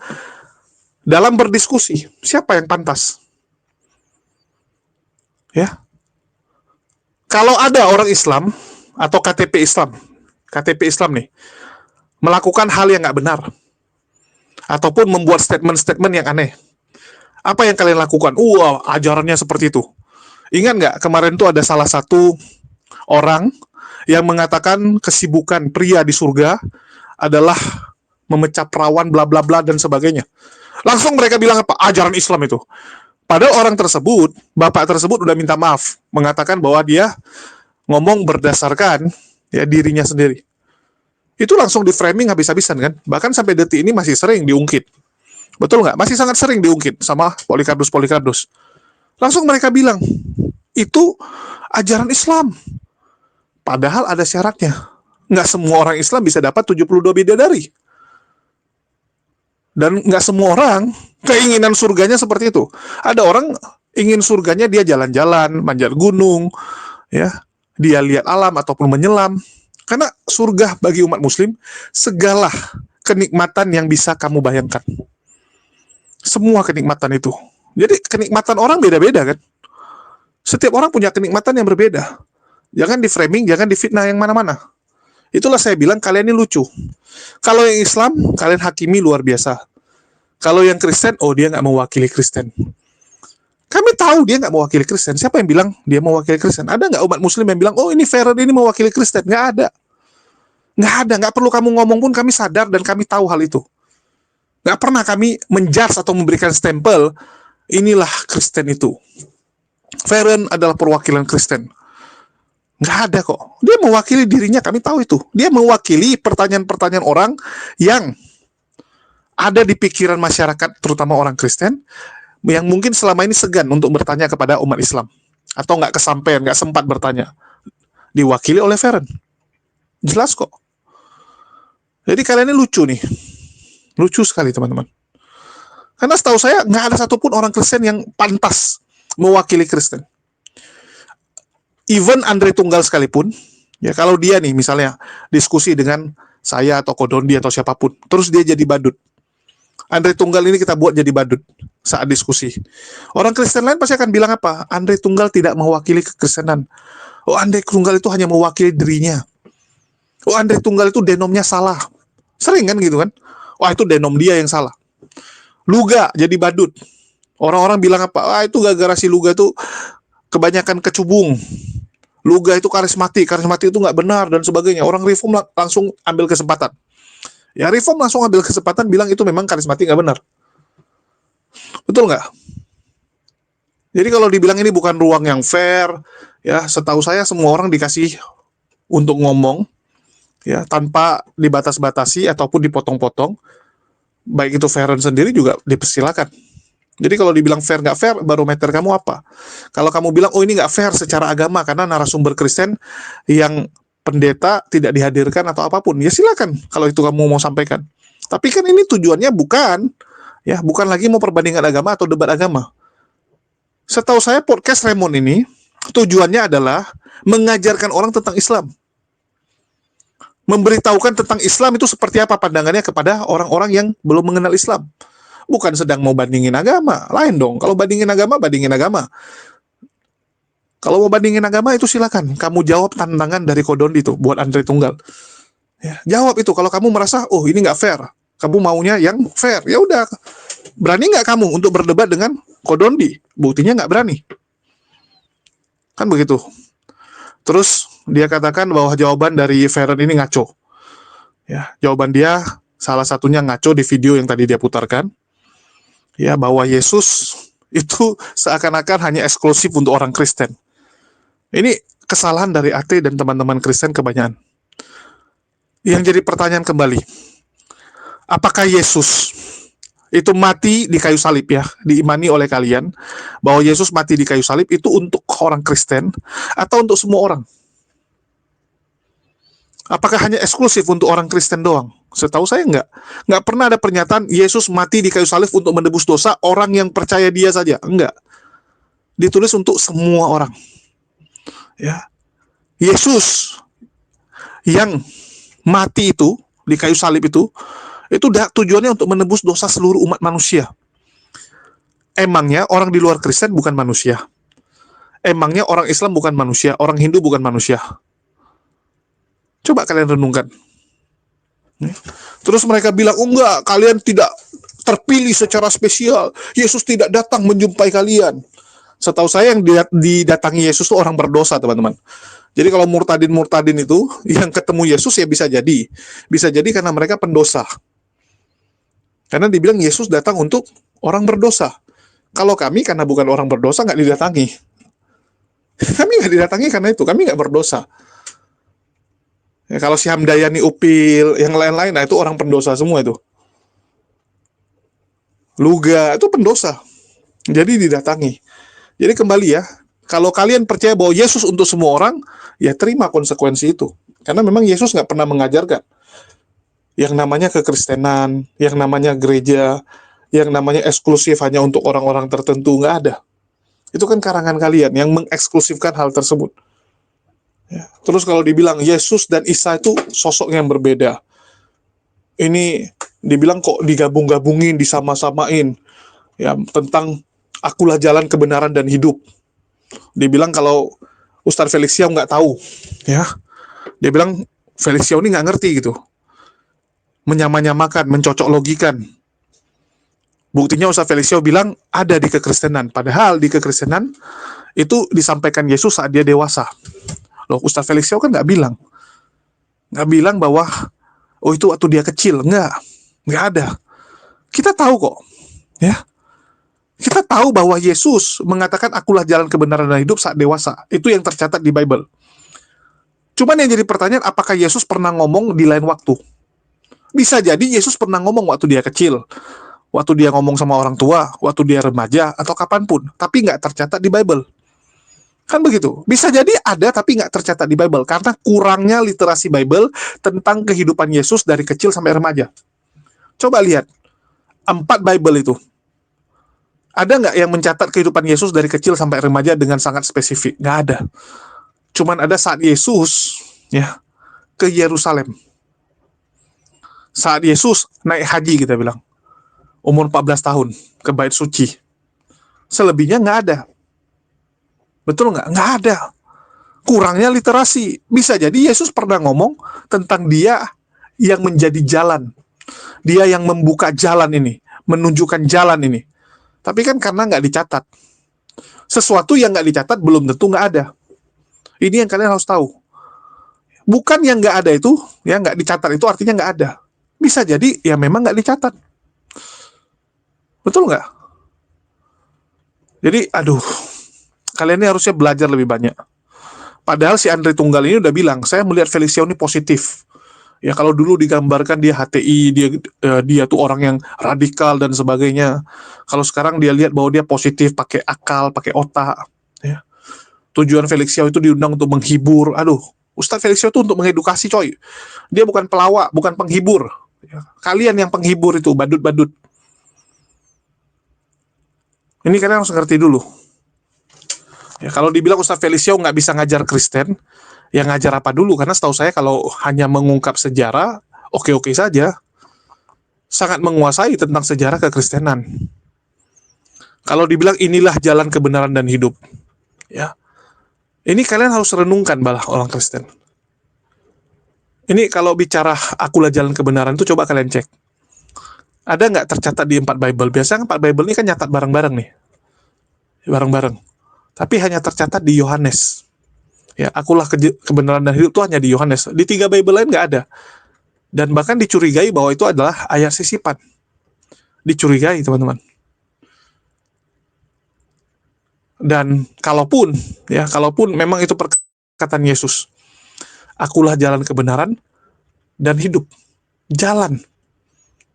dalam berdiskusi? Siapa yang pantas? Ya. Kalau ada orang Islam atau KTP Islam nih, melakukan hal yang nggak benar, ataupun membuat statement-statement yang aneh, apa yang kalian lakukan? Ajarannya seperti itu. Ingat nggak kemarin tuh ada salah satu orang yang mengatakan kesibukan pria di surga adalah memecah perawan bla bla bla dan sebagainya. Langsung mereka bilang apa? Ajaran Islam itu. Padahal orang tersebut, bapak tersebut udah minta maaf, mengatakan bahwa dia ngomong berdasarkan ya dirinya sendiri. Itu langsung di framing habis-habisan kan? Bahkan sampai detik ini masih sering diungkit. Betul nggak? Masih sangat sering diungkit sama Polycarpus. Langsung mereka bilang, itu ajaran Islam. Padahal ada syaratnya. Nggak semua orang Islam bisa dapat 72 bidadari. Dan nggak semua orang keinginan surganya seperti itu. Ada orang ingin surganya dia jalan-jalan, manjat gunung, ya, dia lihat alam ataupun menyelam. Karena surga bagi umat muslim segala kenikmatan yang bisa kamu bayangkan. Semua kenikmatan itu. Jadi kenikmatan orang beda-beda kan. Setiap orang punya kenikmatan yang berbeda. Jangan di framing, jangan difitnah yang mana-mana. Itulah saya bilang kalian ini lucu. Kalau yang Islam, kalian hakimi luar biasa. Kalau yang Kristen, dia nggak mewakili Kristen. Kami tahu dia nggak mewakili Kristen. Siapa yang bilang dia mewakili Kristen? Ada nggak umat Muslim yang bilang, ini Feren ini mewakili Kristen? Nggak ada. Nggak perlu kamu ngomong pun kami sadar dan kami tahu hal itu. Nggak pernah kami menjudge atau memberikan stempel, inilah Kristen itu. Feren adalah perwakilan Kristen. Nggak ada kok. Dia mewakili dirinya, kami tahu itu. Dia mewakili pertanyaan-pertanyaan orang yang ada di pikiran masyarakat, terutama orang Kristen, yang mungkin selama ini segan untuk bertanya kepada umat Islam. Atau nggak kesampaian, nggak sempat bertanya. Diwakili oleh Feren. Jelas kok. Jadi kalian ini lucu nih. Lucu sekali teman-teman. Karena setahu saya nggak ada satupun orang Kristen yang pantas mewakili Kristen. Even Andre Tunggal sekalipun, ya kalau dia nih misalnya diskusi dengan saya atau Kodondi atau siapapun, terus dia jadi badut. Andre Tunggal ini kita buat jadi badut saat diskusi. Orang Kristen lain pasti akan bilang apa? Andre Tunggal tidak mewakili kekristenan. Oh, Andre Tunggal itu hanya mewakili dirinya. Oh, Andre Tunggal itu denomnya salah. Sering kan gitu kan? Wah, itu denom dia yang salah. Luga jadi badut. Orang-orang bilang apa? Ah, itu gara-gara si Luga itu kebanyakan kecubung. Luga itu karismatik itu nggak benar dan sebagainya. Orang reform langsung ambil kesempatan. Ya, reform langsung ambil kesempatan bilang itu memang karismatik nggak benar. Betul nggak? Jadi kalau dibilang ini bukan ruang yang fair, ya setahu saya semua orang dikasih untuk ngomong, ya tanpa dibatas-batasi ataupun dipotong-potong. Baik itu Feren sendiri juga dipersilakan. Jadi kalau dibilang fair nggak fair, barometer kamu apa? Kalau kamu bilang, oh ini nggak fair secara agama karena narasumber Kristen yang pendeta tidak dihadirkan atau apapun, ya silakan kalau itu kamu mau sampaikan. Tapi kan ini tujuannya bukan lagi mau perbandingan agama atau debat agama. Setahu saya podcast Raymond ini tujuannya adalah mengajarkan orang tentang Islam. Memberitahukan tentang Islam itu seperti apa pandangannya kepada orang-orang yang belum mengenal Islam. Bukan sedang mau bandingin agama, lain dong. Kalau bandingin agama, bandingin agama. Kalau mau bandingin agama itu silakan. Kamu jawab tantangan dari Kodondi itu buat Andre Tunggal. Ya, jawab itu. Kalau kamu merasa, oh ini nggak fair, kamu maunya yang fair, ya udah. Berani nggak kamu untuk berdebat dengan Kodondi? Buktinya nggak berani. Kan begitu. Terus dia katakan bahwa jawaban dari Feren ini ngaco. Ya, jawaban dia salah satunya ngaco di video yang tadi dia putarkan. Ya, bahwa Yesus itu seakan-akan hanya eksklusif untuk orang Kristen. Ini kesalahan dari AT dan teman-teman Kristen kebanyakan. Yang jadi pertanyaan kembali, apakah Yesus itu mati di kayu salib ya, diimani oleh kalian, bahwa Yesus mati di kayu salib itu untuk orang Kristen atau untuk semua orang? Apakah hanya eksklusif untuk orang Kristen doang? Setahu saya nggak pernah ada pernyataan Yesus mati di kayu salib untuk menebus dosa orang yang percaya dia saja. Enggak. Ditulis untuk semua orang. Ya. Yesus yang mati itu di kayu salib itu tujuannya untuk menebus dosa seluruh umat manusia. Emangnya orang di luar Kristen bukan manusia? Emangnya orang Islam bukan manusia? Orang Hindu bukan manusia? Coba kalian renungkan. Terus mereka bilang, oh enggak, kalian tidak terpilih secara spesial. Yesus tidak datang menjumpai kalian. Setahu saya yang didatangi Yesus itu orang berdosa, teman-teman. Jadi kalau murtadin itu yang ketemu Yesus ya bisa jadi. Bisa jadi karena mereka pendosa. Karena dibilang Yesus datang untuk orang berdosa. Kalau kami karena bukan orang berdosa nggak didatangi. Kami nggak didatangi karena itu, kami nggak berdosa. Ya, kalau si Hamdayani Upil, yang lain-lain, nah itu orang pendosa semua itu. Luga, itu pendosa. Jadi didatangi. Jadi kembali ya, kalau kalian percaya bahwa Yesus untuk semua orang, ya terima konsekuensi itu. Karena memang Yesus nggak pernah mengajarkan yang namanya kekristenan, yang namanya gereja, yang namanya eksklusif hanya untuk orang-orang tertentu, nggak ada. Itu kan karangan kalian yang mengeksklusifkan hal tersebut. Ya. Terus kalau dibilang Yesus dan Isa itu sosok yang berbeda, ini dibilang kok digabung-gabungin, disama-samain, ya tentang akulah jalan kebenaran dan hidup. Dibilang kalau Ustadz Felix Xiao nggak tahu, ya, dia bilang Felix Xiao ini nggak ngerti gitu, menyamanyamakan, mencocok logikan. Buktinya Ustadz Felix Xiao bilang ada di kekristenan, padahal di kekristenan itu disampaikan Yesus saat dia dewasa. Loh, Ustadz Felix Xiao kan nggak bilang bahwa oh itu waktu dia kecil, nggak ada. Kita tahu kok, ya, kita tahu bahwa Yesus mengatakan akulah jalan kebenaran dan hidup saat dewasa. Itu yang tercatat di Bible. Cuman yang jadi pertanyaan, apakah Yesus pernah ngomong di lain waktu? Bisa jadi Yesus pernah ngomong waktu dia kecil, waktu dia ngomong sama orang tua, waktu dia remaja, atau kapanpun, tapi nggak tercatat di Bible. Kan begitu. Bisa jadi ada tapi nggak tercatat di Bible karena kurangnya literasi Bible tentang kehidupan Yesus dari kecil sampai remaja. Coba lihat 4 Bible itu. Ada nggak yang mencatat kehidupan Yesus dari kecil sampai remaja dengan sangat spesifik? Nggak ada. Cuman ada saat Yesus ya ke Yerusalem. Saat Yesus naik haji kita bilang. umur 14 tahun ke bait suci. Selebihnya nggak ada. Betul nggak? Nggak ada. Kurangnya literasi. Bisa jadi Yesus pernah ngomong tentang dia yang menjadi jalan. Dia yang membuka jalan ini, menunjukkan jalan ini. Tapi kan karena nggak dicatat. Sesuatu yang nggak dicatat belum tentu nggak ada. Ini yang kalian harus tahu. Bukan yang nggak ada itu, ya nggak dicatat itu artinya nggak ada. Bisa jadi ya memang nggak dicatat. Betul nggak? Jadi, aduh, kalian ini harusnya belajar lebih banyak. Padahal si Andre Tunggal ini udah bilang, saya melihat Felix Yao ini positif. Ya kalau dulu digambarkan dia HTI, dia tuh orang yang radikal dan sebagainya. Kalau sekarang dia lihat bahwa dia positif, pakai akal, pakai otak. Ya. Tujuan Felix Yao itu diundang untuk menghibur. Aduh, Ustadz Felix Yao itu untuk mengedukasi, coy. Dia bukan pelawak, bukan penghibur. Ya. Kalian yang penghibur itu, badut-badut. Ini kalian harus ngerti dulu. Ya, kalau dibilang Ustadz Felix Yao nggak bisa ngajar Kristen, ya ngajar apa dulu? Karena setahu saya kalau hanya mengungkap sejarah, oke-oke saja. Sangat menguasai tentang sejarah kekristenan. Kalau dibilang inilah jalan kebenaran dan hidup, ya, ini kalian harus renungkan balah orang Kristen. Ini kalau bicara akulah jalan kebenaran itu coba kalian cek. Ada nggak tercatat di 4 Bible? Biasanya 4 Bible ini kan nyatat bareng-bareng nih. Bareng-bareng. Tapi hanya tercatat di Yohanes. Ya, akulah kebenaran dan hidup itu hanya di Yohanes. Di 3 Bible lain nggak ada. Dan bahkan dicurigai bahwa itu adalah ayat sisipan. Dicurigai, teman-teman. Dan kalaupun memang itu perkataan Yesus, akulah jalan kebenaran dan hidup. Jalan.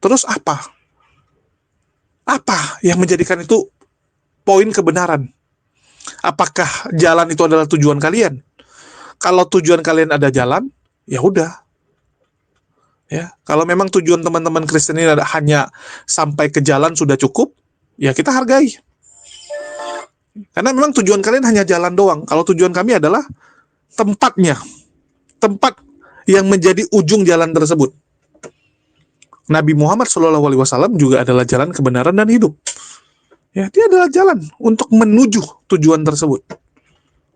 Terus apa? Apa yang menjadikan itu poin kebenaran? Apakah jalan itu adalah tujuan kalian? Kalau tujuan kalian ada jalan, ya udah. Ya, kalau memang tujuan teman-teman Kristen ini hanya sampai ke jalan sudah cukup, ya kita hargai. Karena memang tujuan kalian hanya jalan doang. Kalau tujuan kami adalah tempatnya. Tempat yang menjadi ujung jalan tersebut. Nabi Muhammad SAW juga adalah jalan kebenaran dan hidup. Ya, dia adalah jalan untuk menuju tujuan tersebut.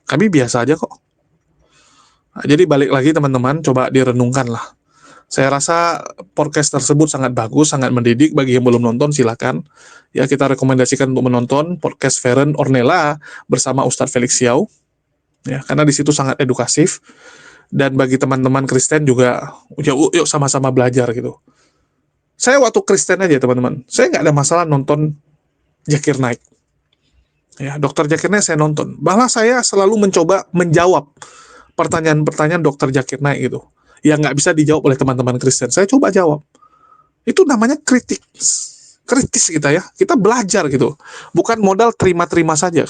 Kami biasa aja kok. Nah, jadi balik lagi teman-teman, coba direnungkan lah. Saya rasa podcast tersebut sangat bagus, sangat mendidik. Bagi yang belum nonton silakan. Ya, kita rekomendasikan untuk menonton podcast Feren Ornella bersama Ustadz Felix Yao. Ya, karena di situ sangat edukatif. Dan bagi teman-teman Kristen juga, yuk sama-sama belajar gitu. Saya waktu Kristen aja teman-teman, saya nggak ada masalah nonton Zakir Naik. Ya, Dr. Zakir Naik saya nonton. Malah saya selalu mencoba menjawab pertanyaan-pertanyaan Dr. Zakir Naik gitu. Yang nggak bisa dijawab oleh teman-teman Kristen. Saya coba jawab. Itu namanya kritis kita ya. Kita belajar gitu. Bukan modal terima-terima saja.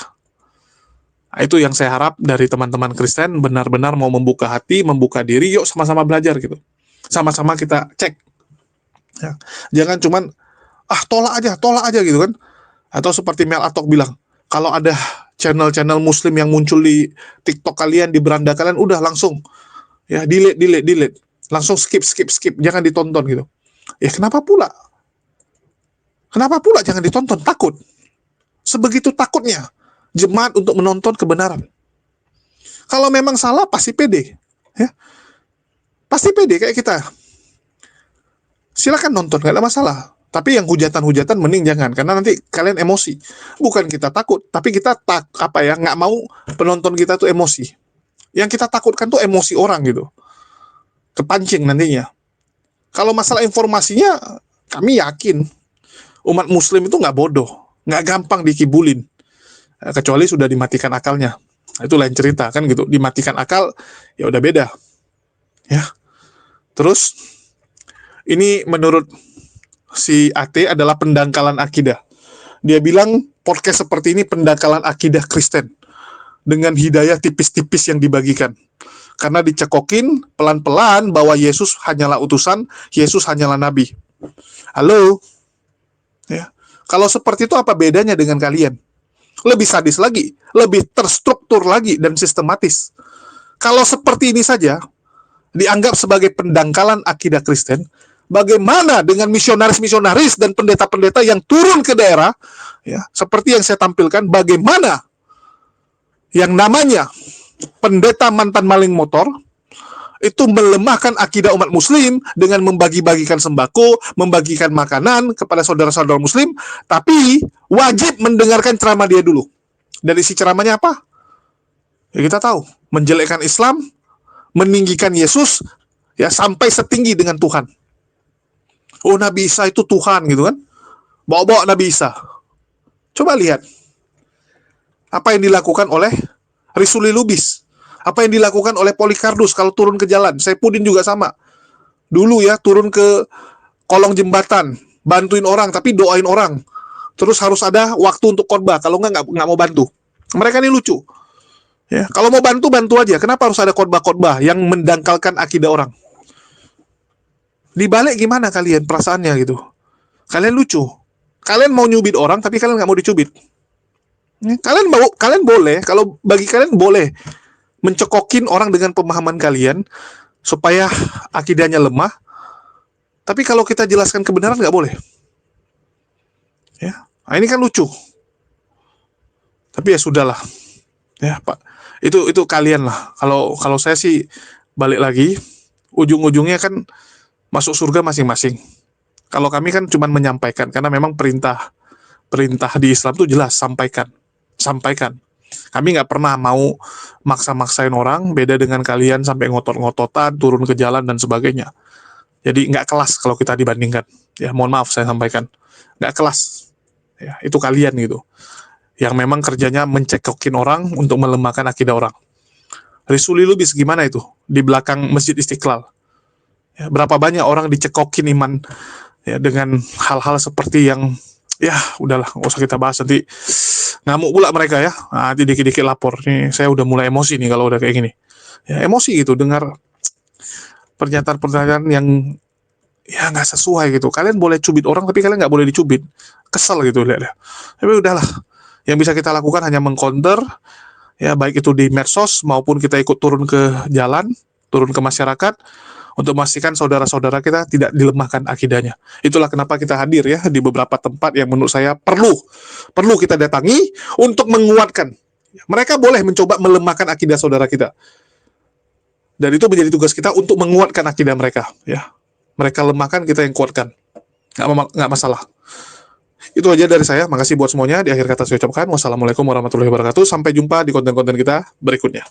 Nah, itu yang saya harap dari teman-teman Kristen benar-benar mau membuka hati, membuka diri. Yuk sama-sama belajar gitu. Sama-sama kita cek. Ya. Jangan cuman tolak aja gitu kan. Atau seperti Mel Atok bilang, kalau ada channel-channel muslim yang muncul di TikTok kalian, di beranda kalian, udah langsung ya delete. Langsung skip, jangan ditonton gitu. Ya kenapa pula jangan ditonton? Takut. Sebegitu takutnya jemaat untuk menonton kebenaran. Kalau memang salah pasti pede, ya. Pasti pede kayak kita. Silakan nonton, gak ada masalah. Tapi yang hujatan-hujatan mending jangan, karena nanti kalian emosi. Bukan kita takut, tapi kita nggak mau penonton kita tuh emosi. Yang kita takutkan tuh emosi orang gitu. Kepancing nantinya. Kalau masalah informasinya, kami yakin umat muslim itu nggak bodoh, nggak gampang dikibulin. Kecuali sudah dimatikan akalnya. Itu lain cerita kan gitu. Dimatikan akal, ya udah beda. Ya. Terus ini menurut si AT adalah pendangkalan akidah. Dia bilang podcast seperti ini pendangkalan akidah Kristen dengan hidayah tipis-tipis yang dibagikan. Karena dicekokin pelan-pelan bahwa Yesus hanyalah utusan, Yesus hanyalah nabi. Halo? Ya. Kalau seperti itu apa bedanya dengan kalian? Lebih sadis lagi, lebih terstruktur lagi dan sistematis. Kalau seperti ini saja dianggap sebagai pendangkalan akidah Kristen, Bagaimana dengan misionaris-misionaris dan pendeta-pendeta yang turun ke daerah, ya, seperti yang saya tampilkan, bagaimana yang namanya pendeta mantan maling motor itu melemahkan akidah umat muslim dengan membagi-bagikan sembako, membagikan makanan kepada saudara-saudara muslim, tapi wajib mendengarkan ceramah dia dulu. Dan isi ceramahnya apa? Ya kita tahu, menjelekkan Islam, meninggikan Yesus, ya sampai setinggi dengan Tuhan. Oh, Nabi Isa itu Tuhan gitu kan. Bawa-bawa Nabi Isa. Coba lihat. Apa yang dilakukan oleh Risuli Lubis. Apa yang dilakukan oleh Polikardus kalau turun ke jalan. Saipudin juga sama. Dulu ya, turun ke kolong jembatan. Bantuin orang, tapi doain orang. Terus harus ada waktu untuk khotbah. Kalau nggak mau bantu. Mereka ini lucu. Ya, kalau mau bantu, bantu aja. Kenapa harus ada khotbah-khotbah yang mendangkalkan akidah orang? Dibalik gimana kalian perasaannya gitu? Kalian lucu. Kalian mau nyubit orang, tapi kalian nggak mau dicubit. Kalian boleh, kalau bagi kalian boleh mencekokin orang dengan pemahaman kalian supaya akidahnya lemah. Tapi kalau kita jelaskan kebenaran nggak boleh. Ya, nah ini kan lucu. Tapi ya sudahlah. Ya Pak, itu kalian lah. Kalau saya sih balik lagi, ujung-ujungnya kan masuk surga masing-masing. Kalau kami kan cuma menyampaikan, karena memang perintah di Islam itu jelas, sampaikan. Kami nggak pernah mau maksa-maksain orang, beda dengan kalian sampai ngotot-ngototan, turun ke jalan dan sebagainya. Jadi nggak kelas kalau kita dibandingkan. Ya mohon maaf saya sampaikan, nggak kelas. Ya itu kalian gitu, yang memang kerjanya mencekokin orang untuk melemahkan akidah orang. Risuli Lubis gimana itu di belakang Masjid Istiqlal? Ya, berapa banyak orang dicekokin iman ya dengan hal-hal seperti yang ya udahlah nggak usah kita bahas, nanti ngamuk pula mereka ya. Nanti dikit-dikit lapor. Nih saya udah mulai emosi nih kalau udah kayak gini. Ya emosi gitu dengar pernyataan-pernyataan yang ya nggak sesuai gitu. Kalian boleh cubit orang tapi kalian nggak boleh dicubit. Kesel gitu lihat. Tapi udahlah. Yang bisa kita lakukan hanya mengcounter ya, baik itu di medsos maupun kita ikut turun ke jalan, turun ke masyarakat untuk memastikan saudara-saudara kita tidak dilemahkan akidahnya. Itulah kenapa kita hadir ya di beberapa tempat yang menurut saya perlu kita datangi untuk menguatkan. Mereka boleh mencoba melemahkan akidah saudara kita. Dan itu menjadi tugas kita untuk menguatkan akidah mereka. Ya, mereka lemahkan, kita yang kuatkan. Nggak masalah. Itu aja dari saya. Makasih buat semuanya. Di akhir kata saya ucapkan wassalamualaikum warahmatullahi wabarakatuh. Sampai jumpa di konten-konten kita berikutnya.